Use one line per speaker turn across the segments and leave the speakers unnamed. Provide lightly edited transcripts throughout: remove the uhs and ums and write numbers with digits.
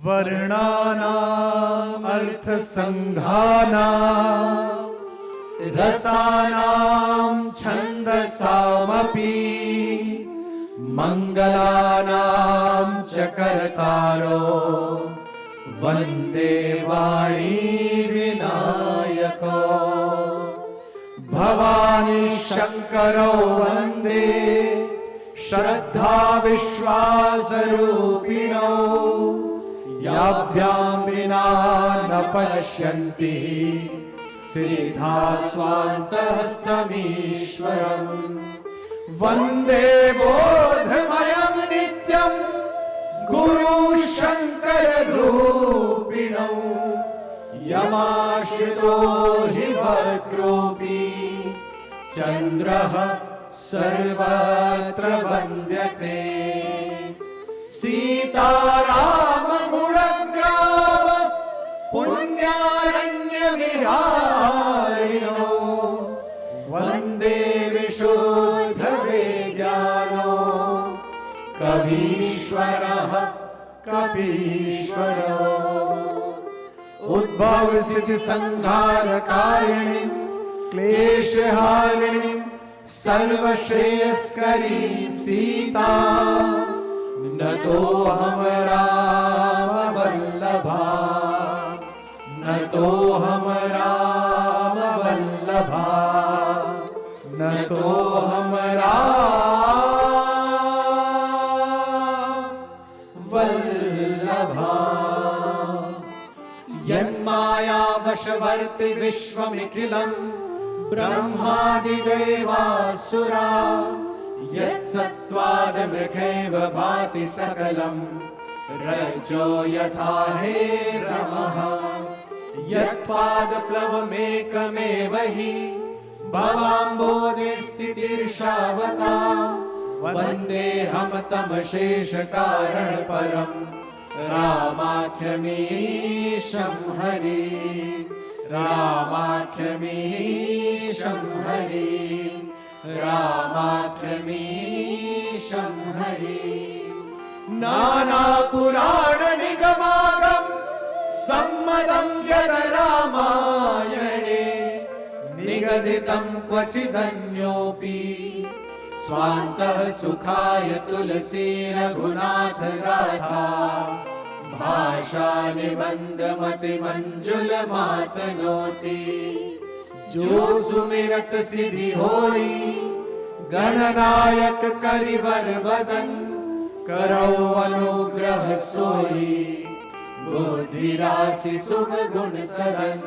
वर्णानाम् अर्थसङ्घानाम् रसानां छन्दसामपि मङ्गलानां च कर्तारो वन्दे वाणी विनायको भवानी शङ्करो वन्दे श्रद्धा विश्वासरूपिणो याभ्यां विना न पश्यन्ति सिद्धा स्वान्तहस्तमीश्वरम् वन्दे बोधमयं नित्यं गुरु शङ्कर रूपिणौ यमाश्रितो हि वक्रोऽपि चन्द्रः सर्वत्र वन्द्यते सीताराम गुणग्राम पुण्यारण्यविहारिणो वन्दे विशुद्धविज्ञानो कवीश्वरः कपीश्वरो उद्भव स्थिति संहारकारिणीं क्लेशहारिणीं सर्वश्रेयस्करी सीता नतोऽहं रामवल्लभा नतोऽहं रामवल्लभा नतोऽहं रामवल्लभा यन्मायावशवर्ति विश्वमिखिलम् ब्रह्मादिदेवासुरा यस्सत्त्वादमृगैव भाति सकलं रज्जो यथा हे रमः यत्पादप्लवमेकमेव हि भवाम्बोधिस्थितिर्षावता वन्देऽहं तमशेषकारणपरं रामाख्यमीशं हरि रामाख्यमीशं हरि रामाख्यमीशं हरि नानापुराणनिगमागम सम्मतं यद रामायणे निगदितं क्वचिदन्योऽपि स्वान्तः सुखाय तुलसी रघुनाथ गाथा भाषा निबन्धमतिमञ्जुलमातनोति जो सुमिरत सिद्धि होई गणनायक करिवर बदन करो अनुग्रह सोई बुद्धि राशि सुख गुण सदन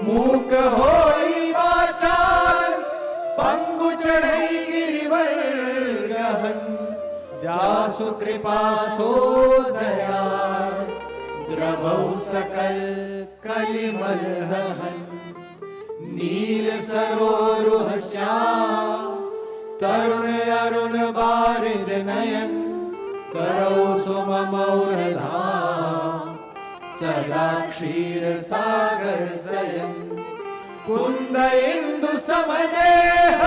मूक होई वाचाल पंगु चढ़ई गिरिवर गहन जासु कृपा सो दया द्रवौ सकल कलिमल हन नील सरोरुह श्याम तरुण अरुण बारिज नयन करो सुममौर धाम सदा क्षीर सागर सयन कुंद इंदु समदेह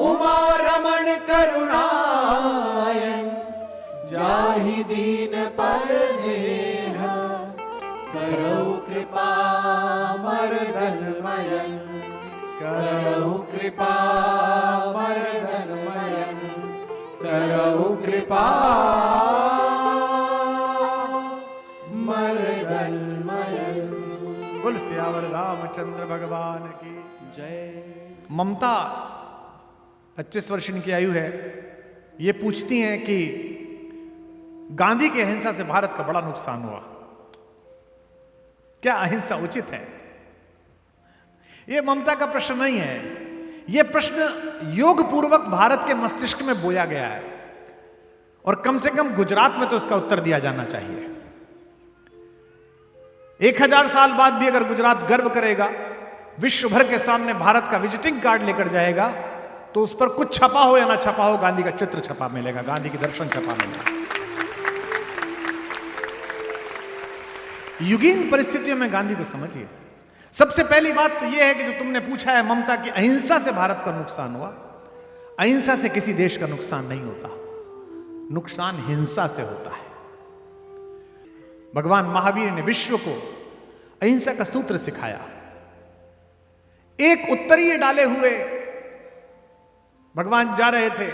उमा रमण करुणायन जाहि दीन पर नेह करो कृपा मर्दनमयन करो कृपा मर्दनमयन करो कृपा मर्दनमयन।
बोल सियावर रामचंद्र भगवान की जय। ममता 25 वर्ष इनकी आयु है। ये पूछती हैं कि गांधी की अहिंसा से भारत का बड़ा नुकसान हुआ, क्या अहिंसा उचित है? यह ममता का प्रश्न नहीं है, यह प्रश्न योग पूर्वक भारत के मस्तिष्क में बोया गया है और कम से कम गुजरात में तो इसका उत्तर दिया जाना चाहिए। 1000 साल बाद भी अगर गुजरात गर्व करेगा, विश्व भर के सामने भारत का विजिटिंग कार्ड लेकर जाएगा, तो उस पर कुछ छपा हो या ना छपा हो, गांधी का चित्र छपा मिलेगा, गांधी की दर्शन छपा मिलेगा। युगीन परिस्थितियों में गांधी को समझिए। सबसे पहली बात तो यह है कि जो तुमने पूछा है ममता की अहिंसा से भारत का नुकसान हुआ, अहिंसा से किसी देश का नुकसान नहीं होता, नुकसान हिंसा से होता है। भगवान महावीर ने विश्व को अहिंसा का सूत्र सिखाया। एक उत्तरीय डाले हुए भगवान जा रहे थे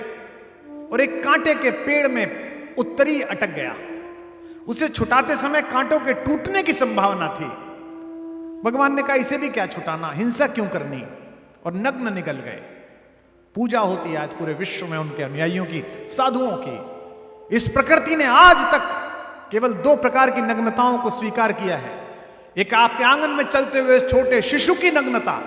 और एक कांटे के पेड़ में उत्तरीय अटक गया। उसे छुटाते समय कांटों के टूटने की संभावना थी। भगवान ने कहा इसे भी क्या छुटाना, हिंसा क्यों करनी, और नग्न निकल गए। पूजा होती है आज पूरे विश्व में उनके अनुयायियों की, साधुओं की। इस प्रकृति ने आज तक केवल 2 प्रकार की नग्नताओं को स्वीकार किया है। एक आपके आंगन में चलते हुए छोटे शिशु की नग्नता,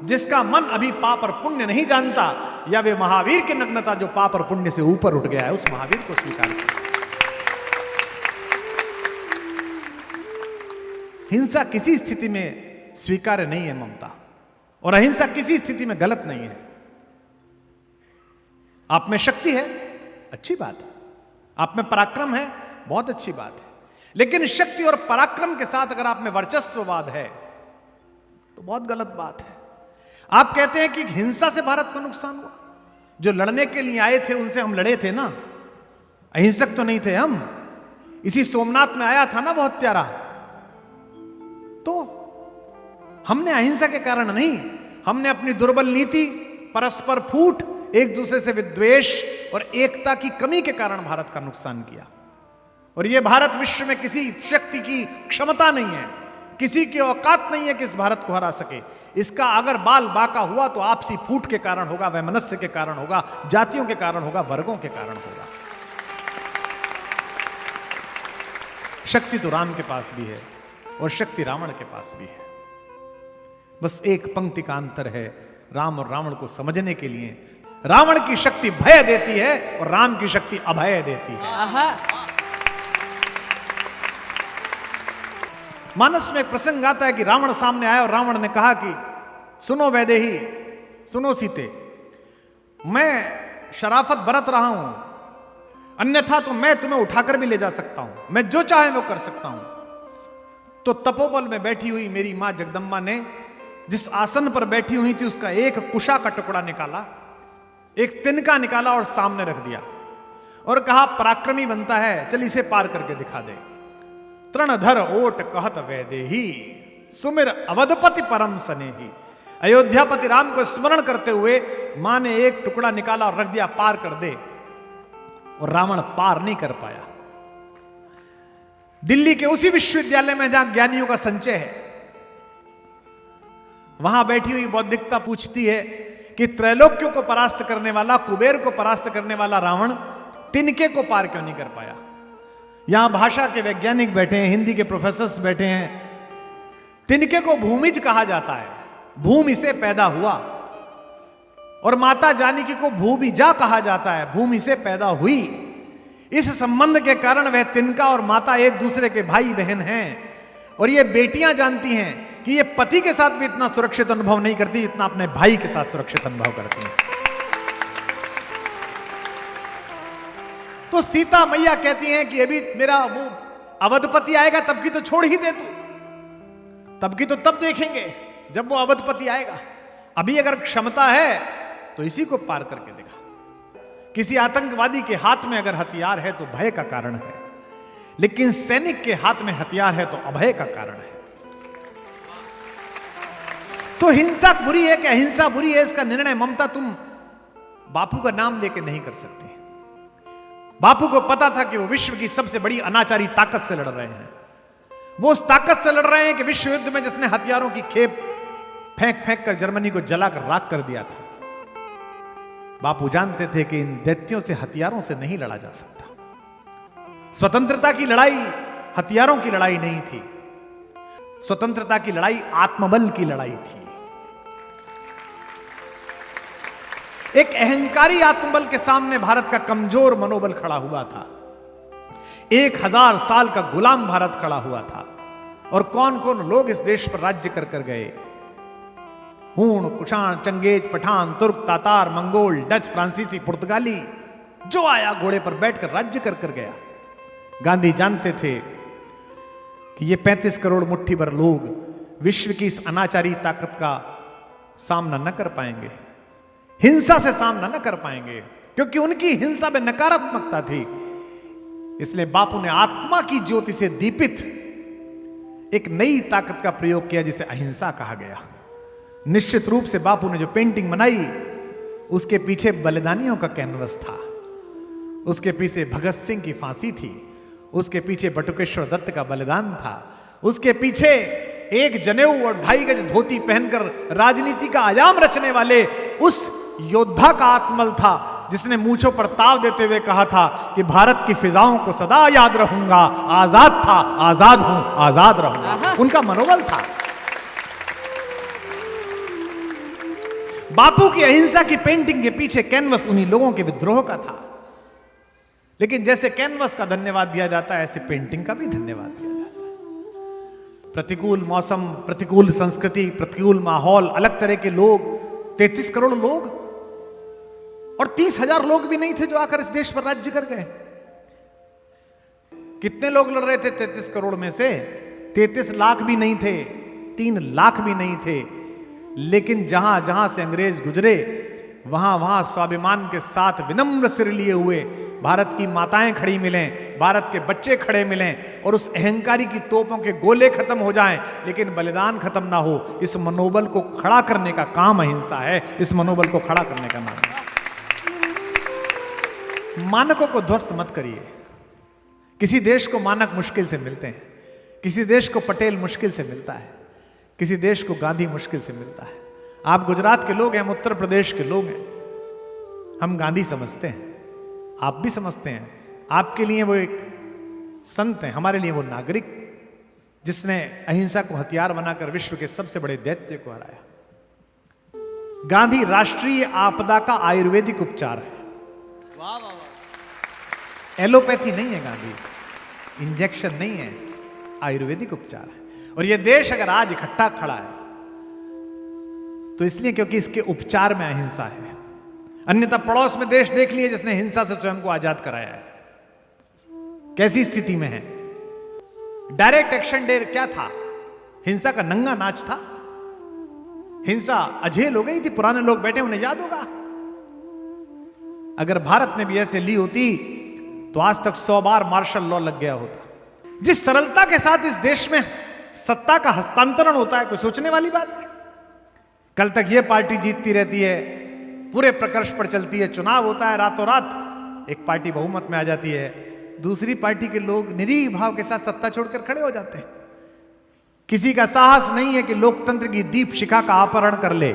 जिसका मन अभी पाप और पुण्य नहीं जानता, या वे महावीर की नग्नता जो पाप और पुण्य से ऊपर उठ गया है, उस महावीर को स्वीकार किया। हिंसा किसी स्थिति में स्वीकार्य नहीं है ममता, और अहिंसा किसी स्थिति में गलत नहीं है। आप में शक्ति है, अच्छी बात है। आप में पराक्रम है, बहुत अच्छी बात है। लेकिन शक्ति और पराक्रम के साथ अगर आप में वर्चस्ववाद है तो बहुत गलत बात है। आप कहते हैं कि हिंसा से भारत को नुकसान हुआ। जो लड़ने के लिए आए थे उनसे हम लड़े थे ना, अहिंसक तो नहीं थे हम। इसी सोमनाथ में आया था ना बहुत प्यारा, तो हमने अहिंसा के कारण नहीं, हमने अपनी दुर्बल नीति, परस्पर फूट, एक दूसरे से विद्वेष और एकता की कमी के कारण भारत का नुकसान किया। और यह भारत विश्व में किसी शक्ति की क्षमता नहीं है, किसी की औकात नहीं है कि इस भारत को हरा सके। इसका अगर बाल बाका हुआ तो आपसी फूट के कारण होगा, वैमनस्य के कारण होगा, जातियों के कारण होगा, वर्गों के कारण होगा। शक्ति तो राम के पास भी है और शक्ति रावण के पास भी है। बस एक पंक्ति का अंतर है राम और रावण को समझने के लिए। रावण की शक्ति भय देती है और राम की शक्ति अभय देती है। मानस में एक प्रसंग आता है कि रावण सामने आया और रावण ने कहा कि सुनो वैदेही, सुनो सीते, मैं शराफत बरत रहा हूं, अन्यथा तो मैं तुम्हें उठाकर भी ले जा सकता हूं, मैं जो चाहे वो कर सकता हूं। तो तपोबल में बैठी हुई मेरी मां जगदम्बा ने जिस आसन पर बैठी हुई थी उसका एक कुशा का टुकड़ा निकाला, एक तिनका निकाला और सामने रख दिया और कहा पराक्रमी बनता है, चल इसे पार करके दिखा दे। तृणधर ओट कहत वैदेही, सुमिर अवधपति परम सनेही। अयोध्यापति राम को स्मरण करते हुए मां ने एक टुकड़ा निकाला और रख दिया, पार कर दे। और रावण पार नहीं कर पाया। दिल्ली के उसी विश्वविद्यालय में जहां ज्ञानियों का संचय है, वहां बैठी हुई बौद्धिकता पूछती है कि त्रैलोक्यों को परास्त करने वाला, कुबेर को परास्त करने वाला रावण तिनके को पार क्यों नहीं कर पाया। यहां भाषा के वैज्ञानिक बैठे हैं, हिंदी के प्रोफेसर्स बैठे हैं। तिनके को भूमिज कहा जाता है, भूमि से पैदा हुआ, और माता जानकी को भूमिजा कहा जाता है, भूमि से पैदा हुई। इस संबंध के कारण वह तिनका और माता एक दूसरे के भाई बहन हैं। और ये बेटियां जानती हैं कि ये पति के साथ भी इतना सुरक्षित अनुभव नहीं करती जितना अपने भाई के साथ सुरक्षित अनुभव करती हैं। तो सीता मैया कहती हैं कि अभी मेरा वो अवधपति आएगा तब की तो छोड़ ही दे तू, तब की तो तब देखेंगे जब वो अवधपति आएगा। अभी अगर क्षमता है तो इसी को पार करके दिखा। किसी आतंकवादी के हाथ में अगर हथियार है तो भय का कारण है, लेकिन सैनिक के हाथ में हथियार है तो अभय का कारण है। तो हिंसा बुरी है कि अहिंसा बुरी है, इसका निर्णय ममता तुम बापू का नाम लेके नहीं कर सकते। बापू को पता था कि वो विश्व की सबसे बड़ी अनाचारी ताकत से लड़ रहे हैं। वो उस ताकत से लड़ रहे हैं कि विश्व युद्ध में जिसने हथियारों की खेप फेंक फेंक कर जर्मनी को जलाकर राख कर दिया था। बापू जानते थे कि इन दैत्यों से हथियारों से नहीं लड़ा जा सकता। स्वतंत्रता की लड़ाई हथियारों की लड़ाई नहीं थी, स्वतंत्रता की लड़ाई आत्मबल की लड़ाई थी। एक अहंकारी आत्मबल के सामने भारत का कमजोर मनोबल खड़ा हुआ था। 1000 साल का गुलाम भारत खड़ा हुआ था। और कौन कौन लोग इस देश पर राज्य कर कर गए। हूण, कुषाण, चंगेज, पठान, तुर्क, तातार, मंगोल, डच, फ्रांसीसी, पुर्तगाली, जो आया घोड़े पर बैठकर राज्य कर कर गया। गांधी जानते थे कि ये 35 करोड़ मुट्ठी भर लोग विश्व की इस अनाचारी ताकत का सामना न कर पाएंगे, हिंसा से सामना न कर पाएंगे, क्योंकि उनकी हिंसा में नकारात्मकता थी। इसलिए बापू ने आत्मा की ज्योति से दीपित एक नई ताकत का प्रयोग किया जिसे अहिंसा कहा गया। निश्चित रूप से बापू ने जो पेंटिंग बनाई उसके पीछे बलिदानियों का कैनवस था, उसके पीछे भगत सिंह की फांसी थी, उसके पीछे बटुकेश्वर दत्त का बलिदान था, उसके पीछे एक जनेऊ और 2.5 गज धोती पहनकर राजनीति का आयाम रचने वाले उस योद्धा का आत्मल था जिसने मूंछों पर ताव देते हुए कहा था कि भारत की फिजाओं को सदा याद रहूंगा, आजाद था, आजाद हूं, आजाद रहूंगा। उनका मनोबल था। बापू की अहिंसा की पेंटिंग के पीछे कैनवस उन्हीं लोगों के विद्रोह का था। लेकिन जैसे कैनवस का धन्यवाद दिया जाता है, ऐसे पेंटिंग का भी धन्यवाद दिया जाता है। प्रतिकूल मौसम, प्रतिकूल संस्कृति, प्रतिकूल माहौल, अलग तरह के लोग, 33 करोड़ लोग, और 30,000 लोग भी नहीं थे जो आकर इस देश पर राज्य कर गए। कितने लोग लड़ रहे थे 33 करोड़ में से? 33 लाख भी नहीं थे, 3 लाख भी नहीं थे। लेकिन जहां जहां से अंग्रेज गुजरे वहां वहां स्वाभिमान के साथ विनम्र सिर लिए हुए भारत की माताएं खड़ी मिलें, भारत के बच्चे खड़े मिलें, और उस अहंकारी की तोपों के गोले खत्म हो जाएं लेकिन बलिदान खत्म ना हो। इस मनोबल को खड़ा करने का काम अहिंसा है, इस मनोबल को खड़ा करने का नाम है। मानकों को ध्वस्त मत करिए। किसी देश को मानक मुश्किल से मिलते हैं, किसी देश को पटेल मुश्किल से मिलता है, किसी देश को गांधी मुश्किल से मिलता है। आप गुजरात के लोग हैं, हम उत्तर प्रदेश के लोग हैं, हम गांधी समझते हैं, आप भी समझते हैं। आपके लिए वो एक संत हैं, हमारे लिए वो नागरिक जिसने अहिंसा को हथियार बनाकर विश्व के सबसे बड़े दैत्य को हराया। गांधी राष्ट्रीय आपदा का आयुर्वेदिक उपचार है।
वाह वाह वाह।
एलोपैथी नहीं है गांधी, इंजेक्शन नहीं है, आयुर्वेदिक उपचार है। और यह देश अगर आज इकट्ठा खड़ा है तो इसलिए क्योंकि इसके उपचार में अहिंसा है। अन्यथा पड़ोस में देश देख लिए जिसने हिंसा से स्वयं को आजाद कराया है, कैसी स्थिति में है। डायरेक्ट एक्शन डे क्या था? हिंसा का नंगा नाच था। हिंसा अझेल हो गई थी, पुराने लोग बैठे उन्हें याद होगा। अगर भारत ने भी ऐसे ली होती तो आज तक 100 बार मार्शल लॉ लग गया होता। जिस सरलता के साथ इस देश में सत्ता का हस्तांतरण होता है, कोई सोचने वाली बात है? कल तक यह पार्टी जीतती रहती है, पूरे प्रकर्ष पर चलती है, चुनाव होता है, रातों रात एक पार्टी बहुमत में आ जाती है, दूसरी पार्टी के लोग निरीह भाव के साथ सत्ता छोड़कर खड़े हो जाते हैं। किसी का साहस नहीं है कि लोकतंत्र की दीप शिखा का अपहरण कर ले।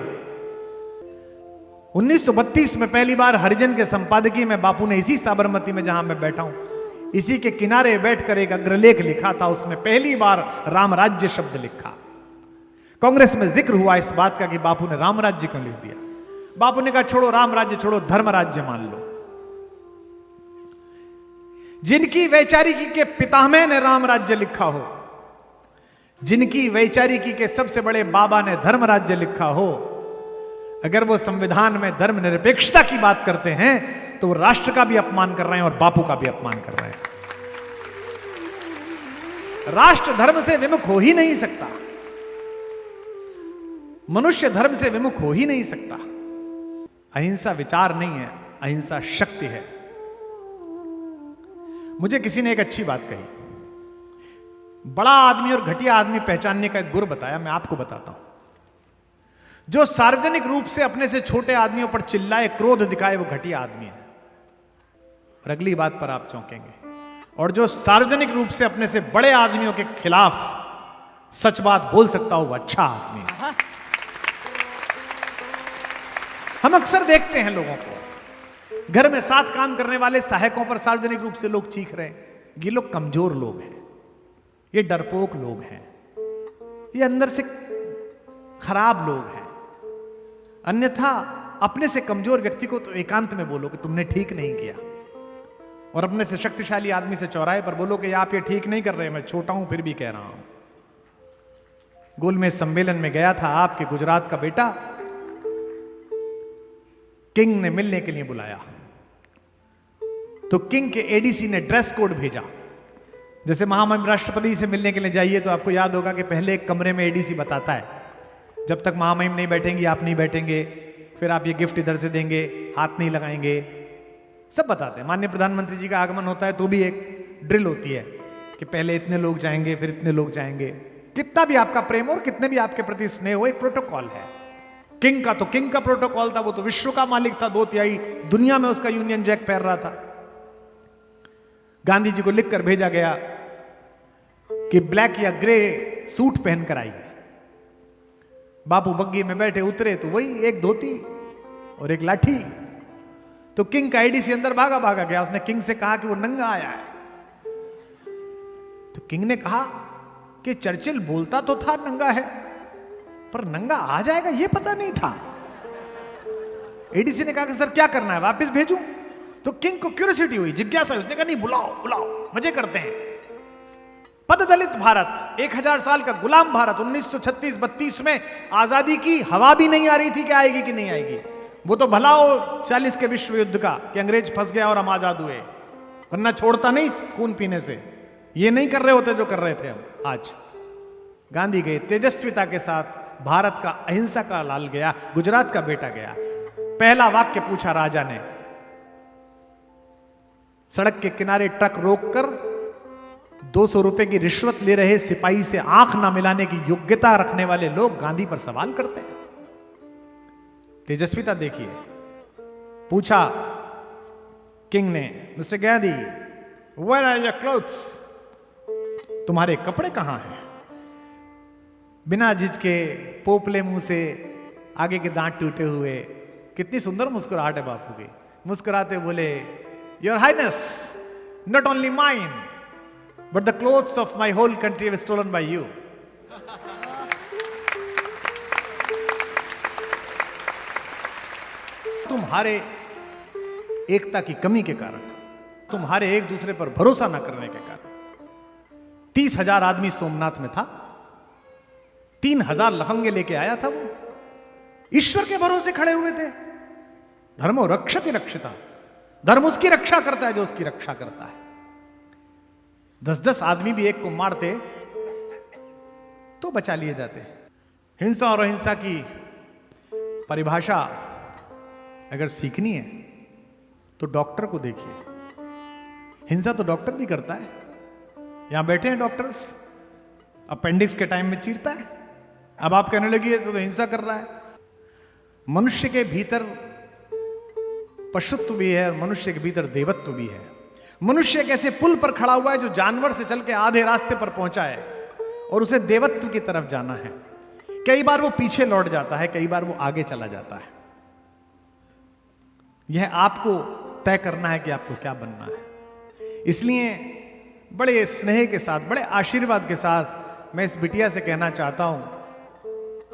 1932 में पहली बार हरिजन के संपादकीय में बापू ने इसी साबरमती में जहां मैं बैठा हूं, इसी के किनारे बैठकर एक अग्रलेख लिखा था। उसमें पहली बार राम राज्य शब्द लिखा। कांग्रेस में जिक्र हुआ इस बात का कि बापू ने राम राज्य क्यों लिख दिया। बापू ने कहा छोड़ो राम राज्य, छोड़ो धर्म राज्य मान लो। जिनकी वैचारिकी के पितामह ने राम राज्य लिखा हो, जिनकी वैचारिकी के सबसे बड़े बाबा ने धर्म राज्य लिखा हो, अगर वो संविधान में धर्मनिरपेक्षता की बात करते हैं तो वो राष्ट्र का भी अपमान कर रहे हैं और बापू का भी अपमान कर रहे हैं। राष्ट्र धर्म से विमुख हो ही नहीं सकता, मनुष्य धर्म से विमुख हो ही नहीं सकता। अहिंसा विचार नहीं है, अहिंसा शक्ति है। मुझे किसी ने एक अच्छी बात कही, बड़ा आदमी और घटिया आदमी पहचानने का एक गुर बताया, मैं आपको बताता हूं। जो सार्वजनिक रूप से अपने से छोटे आदमियों पर चिल्लाए, क्रोध दिखाए, वो घटिया आदमी है। और अगली बात पर आप चौंकेंगे। और जो सार्वजनिक रूप से अपने से बड़े आदमियों के खिलाफ सच बात बोल सकता हो, वो अच्छा आदमी है। हम अक्सर देखते हैं लोगों को, घर में साथ काम करने वाले सहायकों पर सार्वजनिक रूप से लोग चीख रहे हैं। ये लोग कमजोर लोग हैं, ये डरपोक लोग हैं, ये अंदर से खराब लोग हैं। अन्यथा अपने से कमजोर व्यक्ति को तो एकांत में बोलो कि तुमने ठीक नहीं किया, और अपने से शक्तिशाली आदमी से चौराहे पर बोलो कि आप ये ठीक नहीं कर रहे, मैं छोटा हूं फिर भी कह रहा हूं। गोलमेज सम्मेलन में गया था आपके गुजरात का बेटा, किंग ने मिलने के लिए बुलाया तो किंग के एडीसी ने ड्रेस कोड भेजा। जैसे महामहिम राष्ट्रपति से मिलने के लिए जाइए तो आपको याद होगा कि पहले एक कमरे में एडीसी बताता है, जब तक महामहिम नहीं बैठेंगी आप नहीं बैठेंगे, फिर आप ये गिफ्ट इधर से देंगे, हाथ नहीं लगाएंगे, सब बताते हैं। माननीय प्रधानमंत्री जी का आगमन होता है तो भी एक ड्रिल होती है कि पहले इतने लोग जाएंगे, फिर इतने लोग जाएंगे। कितना भी आपका प्रेम हो और कितने भी आपके प्रति स्नेह हो, एक प्रोटोकॉल है। किंग का तो किंग का प्रोटोकॉल था, वो तो विश्व का मालिक था, 2/3 दुनिया में उसका यूनियन जैक पहन रहा था। गांधी जी को लिखकर भेजा गया कि ब्लैक या ग्रे सूट पहनकर आइए। बापू बग्गी में बैठे उतरे तो वही एक धोती और एक लाठी। तो किंग का आईडीसी अंदर भागा भागा गया। उसने किंग से कहा कि वो नंगा आया है। तो किंग ने कहा कि चर्चिल बोलता तो था नंगा है, पर नंगा आ जाएगा ये पता नहीं था। एडीसी ने कहा कि सर क्या करना है, वापस भेजूं? तो किंग को क्यूरियोसिटी हुई, जिज्ञासा हुई। उसने कहा नहीं, बुलाओ बुलाओ, मजे करते हैं। पददलित भारत, 1000 साल का गुलाम भारत, 1936-32 में आजादी की हवा भी नहीं आ रही थी कि आएगी कि नहीं आएगी। वो तो भला हो 40 के विश्व युद्ध का कि अंग्रेज फंस गया और हम आजाद हुए, वरना छोड़ता नहीं खून पीने से। ये नहीं कर रहे होते जो कर रहे थे हम आज। गांधी गए तेजस्विता के साथ, भारत का अहिंसा का लाल गया, गुजरात का बेटा गया। पहला वाक्य पूछा राजा ने, सड़क के किनारे ट्रक रोककर 200 रुपए की रिश्वत ले रहे सिपाही से आंख ना मिलाने की योग्यता रखने वाले लोग गांधी पर सवाल करते हैं। तेजस्विता देखिए। पूछा किंग ने, mister Gandhi, where are your clothes? तुम्हारे कपड़े कहां हैं? बिना झिझके, पोपले मुंह से, आगे के दांत टूटे हुए, कितनी सुंदर मुस्कुराहट है बापू की। मुस्कुराते बोले, your highness, not only mine but the clothes of my whole country were stolen by you. तुम्हारे एकता की कमी के कारण, तुम्हारे एक दूसरे पर भरोसा न करने के कारण 30,000 आदमी सोमनाथ में था, 3,000 लफंगे लेके आया था। वो ईश्वर के भरोसे खड़े हुए थे। धर्मो रक्षति रक्षिता, धर्म उसकी रक्षा करता है जो उसकी रक्षा करता है। 10-10 आदमी भी एक को मारते तो बचा लिए जाते। हिंसा और अहिंसा की परिभाषा अगर सीखनी है तो डॉक्टर को देखिए। हिंसा तो डॉक्टर भी करता है। यहां बैठे हैं डॉक्टर्स, अपेंडिक्स के टाइम में चीरता है, अब आप कहने लगी है तो हिंसा कर रहा है। मनुष्य के भीतर पशुत्व भी है और मनुष्य के भीतर देवत्व भी है। मनुष्य एक ऐसे पुल पर खड़ा हुआ है जो जानवर से चल के आधे रास्ते पर पहुंचा है और उसे देवत्व की तरफ जाना है। कई बार वो पीछे लौट जाता है, कई बार वो आगे चला जाता है। यह आपको तय करना है कि आपको क्या बनना है। इसलिए बड़े स्नेह के साथ, बड़े आशीर्वाद के साथ मैं इस बिटिया से कहना चाहता हूं,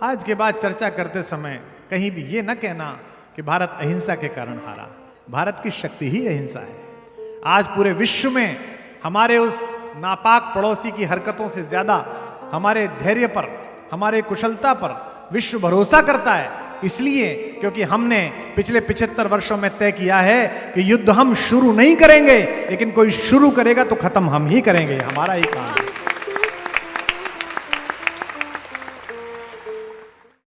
आज के बाद चर्चा करते समय कहीं भी ये न कहना कि भारत अहिंसा के कारण हारा। भारत की शक्ति ही अहिंसा है। आज पूरे विश्व में हमारे उस नापाक पड़ोसी की हरकतों से ज्यादा हमारे धैर्य पर, हमारे कुशलता पर विश्व भरोसा करता है। इसलिए क्योंकि हमने पिछले 75 वर्षों में तय किया है कि युद्ध हम शुरू नहीं करेंगे, लेकिन कोई शुरू करेगा तो खत्म हम ही करेंगे। हमारा ही काम है।